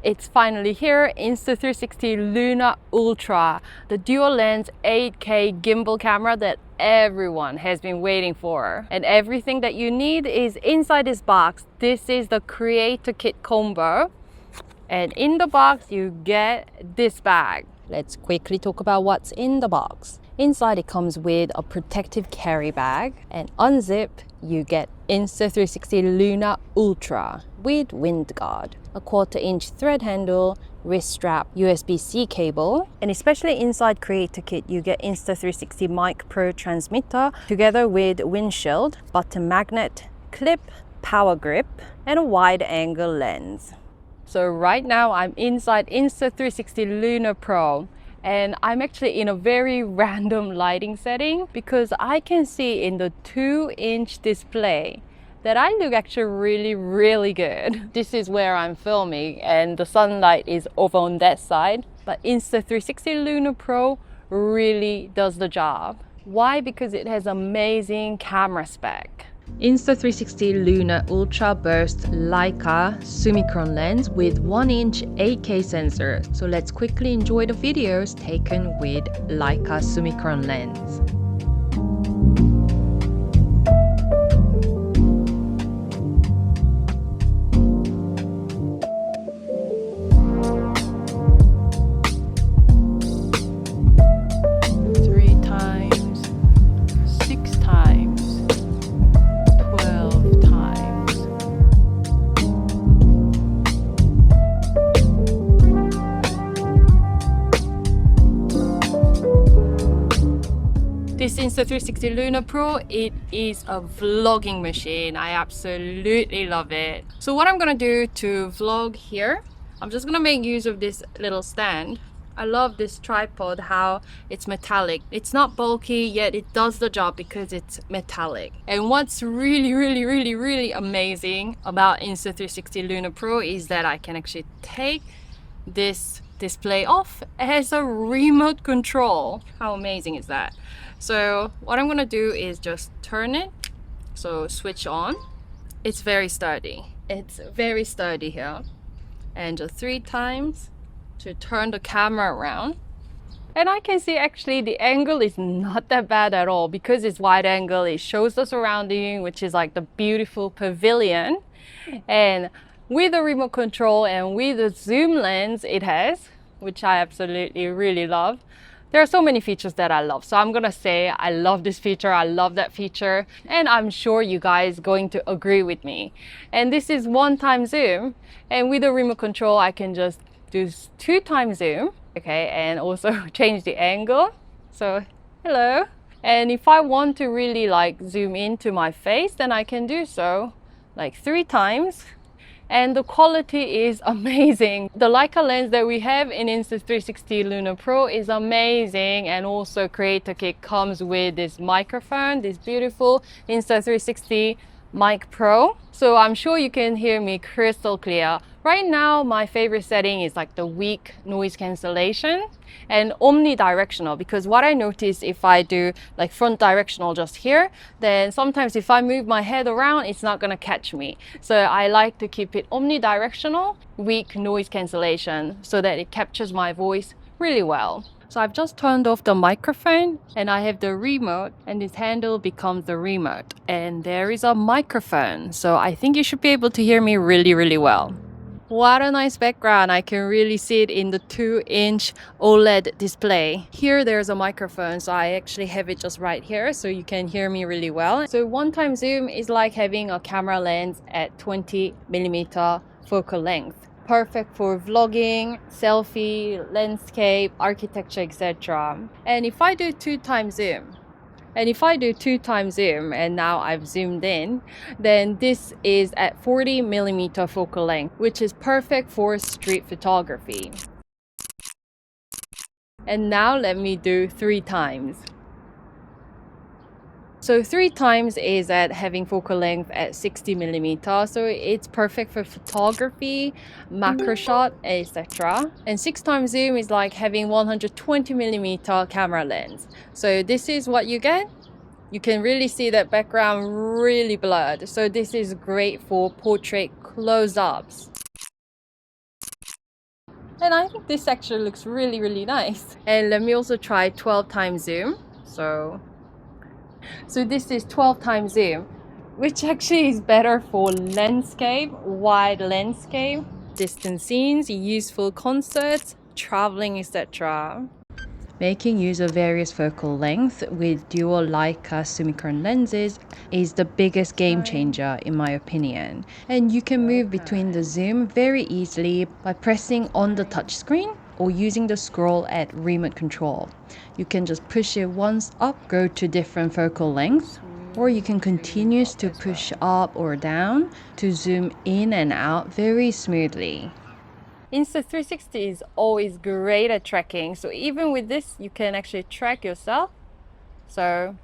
It's finally here, Insta360 Luna Ultra, the dual lens 8K gimbal camera that everyone has been waiting for. And everything that you need is inside this box. This is the Creator Kit combo. And in the box, you get this bag. Let's quickly talk about what's in the box. Inside, it comes with a protective carry bag, and unzipped, you get Insta360 Luna Ultra with wind guard, a 1/4-inch thread handle, wrist strap, USB-C cable, and especially inside Creator Kit, you get Insta360 Mic Pro transmitter together with windshield, button magnet, clip, power grip, and a wide angle lens. So right now I'm inside Insta360 Luna Pro, and I'm actually in a very random lighting setting because I can see in the 2-inch display that I look actually really good. This is where I'm filming and the sunlight is over on that side, but Insta360 Luna Pro really does the job. Why? Because it has amazing camera spec. Insta360 Luna Ultra boasts Leica Summicron lens with 1-inch 8K sensor. So let's quickly enjoy the videos taken with Leica Summicron lens. This Insta360 Luna Pro, it is a vlogging machine. I absolutely love it. So what I'm gonna do to vlog here, I'm just gonna make use of this little stand. I love this tripod, how it's metallic. It's not bulky, yet it does the job because it's metallic. And what's really amazing about Insta360 Luna Pro is that I can actually take this display off as a remote control. How amazing is that? So what I'm gonna do is just turn it, so switch on. It's very sturdy. It's very sturdy here. And just 3 times to turn the camera around. And I can see actually the angle is not that bad at all because it's wide angle. It shows the surrounding, which is like the beautiful pavilion. And with the remote control and with the zoom lens it has, which I absolutely really love. There are so many features that I love. So I'm gonna say I love this feature, I love that feature, and I'm sure you guys going to agree with me. And this is 1-time zoom, and with the remote control I can just do 2-time zoom, okay, and also change the angle. So hello. And if I want to really like zoom into my face, then I can do so like 3 times. And the quality is amazing. The Leica lens that we have in Insta360 Luna Pro is amazing, and also Creator Kit comes with this microphone, this beautiful Insta360 Mic Pro. So I'm sure you can hear me crystal clear. Right now, my favorite setting is like the weak noise cancellation and omnidirectional, because what I notice if I do like front directional just here, then sometimes if I move my head around, it's not gonna catch me. So I like to keep it omnidirectional, weak noise cancellation, so that it captures my voice really well. So I've just turned off the microphone and I have the remote, and this handle becomes the remote. And there is a microphone. So I think you should be able to hear me really well. What a nice background. I can really see it in the 2-inch OLED display. Here there's a microphone, so I actually have it just right here so you can hear me really well. So 1-time zoom is like having a camera lens at 20mm focal length. Perfect for vlogging, selfie, landscape, architecture, etc. And if I do 2-time zoom, and now I've zoomed in, then this is at 40mm focal length, which is perfect for street photography. And now let me do 3 times. So 3 times is at having focal length at 60mm, so it's perfect for photography, macro shot, etc. And 6-time zoom is like having 120mm camera lens. So this is what you get. You can really see that background really blurred. So this is great for portrait close-ups. And I think this actually looks really, really nice. And let me also try 12 times zoom. So this is 12 times zoom, which actually is better for landscape, wide landscape, distant scenes, useful concerts, traveling, etc. Making use of various focal lengths with dual Leica Summicron lenses is the biggest game changer in my opinion. And you can move between the zoom very easily by pressing on the touchscreen or using the scroll at remote control. You can just push it once up, go to different focal lengths, or you can continue to push up or down to zoom in and out very smoothly. Insta360 is always great at tracking, so even with this you can actually track yourself. So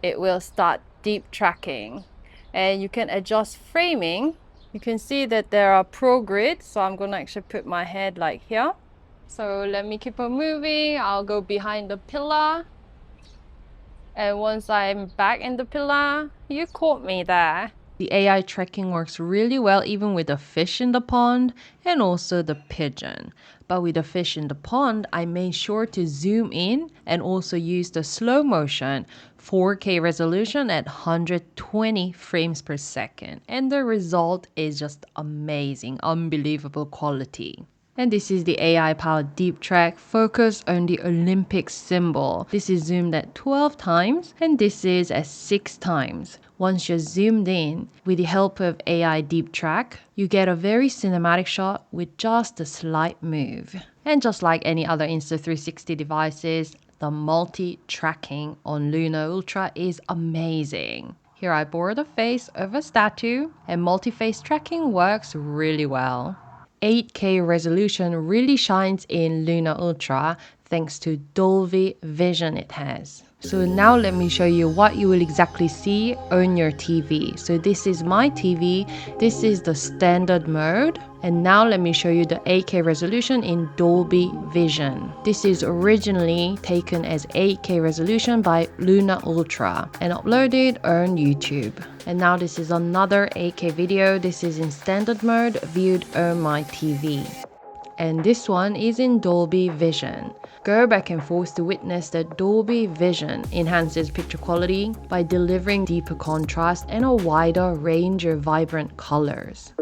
it will start deep tracking and you can adjust framing. You can see that there are pro grids, so I'm gonna actually put my head like here. So let me keep on moving. I'll go behind the pillar, and once I'm back in the pillar, you caught me there. The AI tracking works really well even with the fish in the pond and also the pigeon. But with the fish in the pond, I made sure to zoom in and also use the slow motion 4K resolution at 120 frames per second. And the result is just amazing, unbelievable quality. And this is the AI-powered deep track focus on the Olympic symbol. This is zoomed at 12 times and this is at 6 times. Once you're zoomed in, with the help of AI deep track, you get a very cinematic shot with just a slight move. And just like any other Insta360 devices, the multi-tracking on Luna Ultra is amazing. Here I bore the face of a statue and multi-face tracking works really well. 8K resolution really shines in Luna Ultra thanks to Dolby Vision it has. So now let me show you what you will exactly see on your TV. So this is my TV, this is the standard mode, and now let me show you the 8K resolution in Dolby Vision. This is originally taken as 8K resolution by Luna Ultra and uploaded on YouTube. And now this is another 8K video. This is in standard mode viewed on my TV. And this one is in Dolby Vision. Go back and forth to witness that Dolby Vision enhances picture quality by delivering deeper contrast and a wider range of vibrant colors.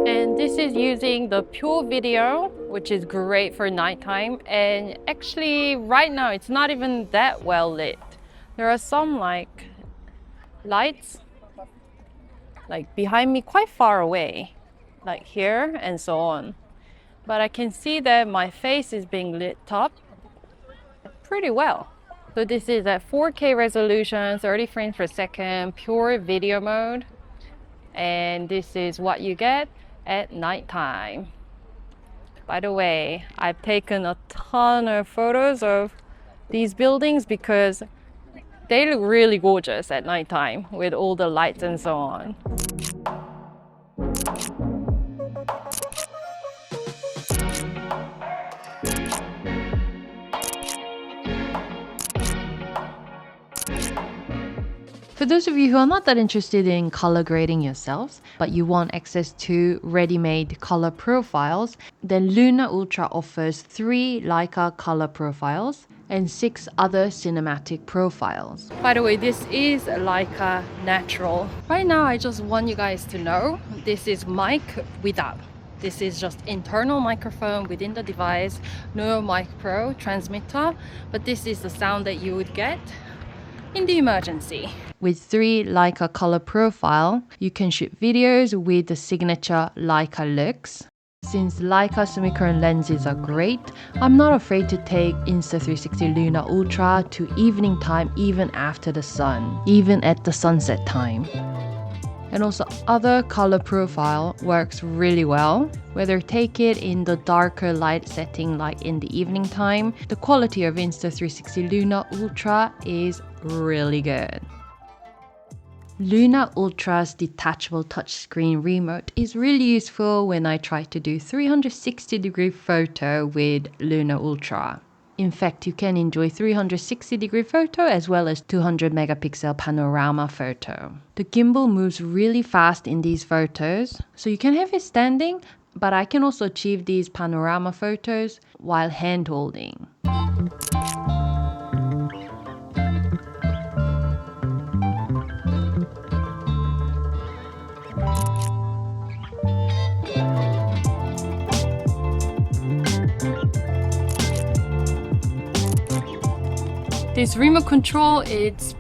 And this is using the pure video, which is great for nighttime. And actually right now it's not even that well lit. There are some like lights like behind me quite far away, like here and so on. But I can see that my face is being lit up pretty well. So this is at 4K resolution, 30 frames per second, pure video mode. And this is what you get at nighttime. By the way, I've taken a ton of photos of these buildings because they look really gorgeous at nighttime with all the lights and so on. For those of you who are not that interested in color grading yourselves, but you want access to ready-made color profiles, then Luna Ultra offers 3 Leica color profiles and 6 other cinematic profiles. By the way, this is Leica Natural. Right now, I just want you guys to know this is mic without. This is just internal microphone within the device, no mic pro transmitter, but this is the sound that you would get in the emergency. With 3 Leica color profile, you can shoot videos with the signature Leica looks. Since Leica Summicron lenses are great, I'm not afraid to take Insta360 Luna Ultra to evening time even after the sun, even at the sunset time. And also other color profile works really well. Whether take it in the darker light setting like in the evening time, the quality of Insta360 Luna Ultra is really good. Luna Ultra's detachable touchscreen remote is really useful when I try to do 360-degree photo with Luna Ultra. In fact, you can enjoy 360-degree photo as well as 200-megapixel panorama photo. The gimbal moves really fast in these photos, so you can have it standing, but I can also achieve these panorama photos while hand holding. This remote control, it's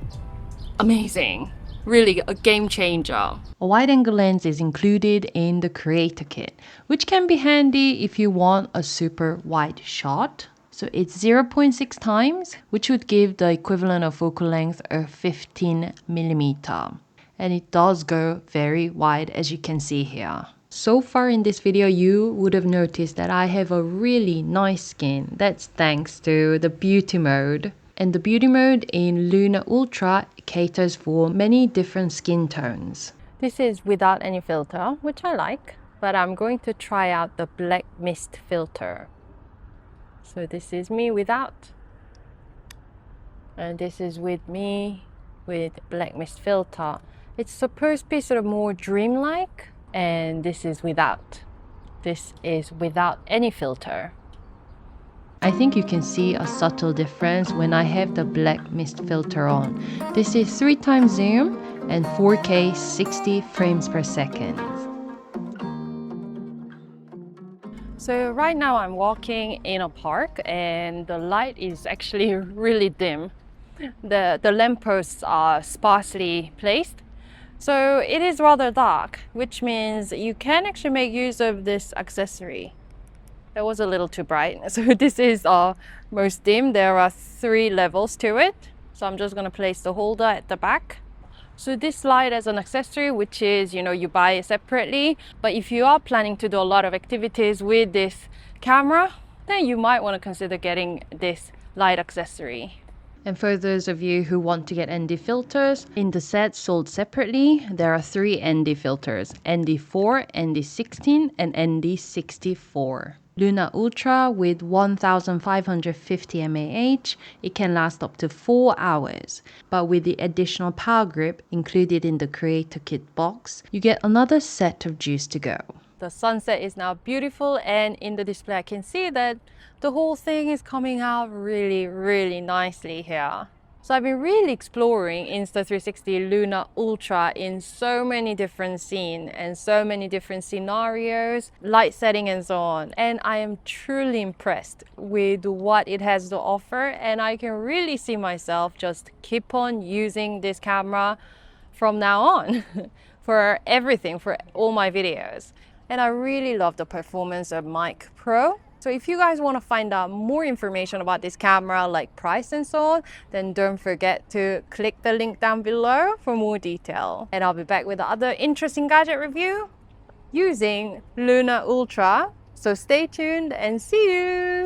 amazing. Really a game changer. A wide-angle lens is included in the creator kit, which can be handy if you want a super wide shot. So it's 0.6 times, which would give the equivalent of focal length of 15mm. And it does go very wide, as you can see here. So far in this video, you would have noticed that I have a really nice skin. That's thanks to the beauty mode. And the beauty mode in Luna Ultra caters for many different skin tones. This is without any filter, which I like, but I'm going to try out the black mist filter. So this is me without, and this is with me with black mist filter. It's supposed to be sort of more dreamlike, and this is without. This is without any filter. I think you can see a subtle difference when I have the black mist filter on. This is 3x zoom and 4K 60 frames per second. So right now I'm walking in a park and the light is actually really dim. The lampposts are sparsely placed. So it is rather dark, which means you can actually make use of this accessory. That was a little too bright. So this is most dim. There are 3 levels to it. So I'm just going to place the holder at the back. So this light as an accessory, which is, you buy it separately. But if you are planning to do a lot of activities with this camera, then you might want to consider getting this light accessory. And for those of you who want to get ND filters, in the set sold separately, there are 3 ND filters: ND4, ND16, and ND64. Luna Ultra with 1550 mAh, it can last up to 4 hours. But with the additional power grip included in the creator kit box, you get another set of juice to go. The sunset is now beautiful, and in the display I can see that the whole thing is coming out really, really nicely here. So I've been really exploring Insta360 Luna Ultra in so many different scenes and so many different scenarios, light setting and so on. And I am truly impressed with what it has to offer, and I can really see myself just keep on using this camera from now on for everything, for all my videos. And I really love the performance of Mic Pro. So if you guys want to find out more information about this camera, like price and so on, then don't forget to click the link down below for more detail. And I'll be back with another interesting gadget review using Luna Ultra. So stay tuned and see you!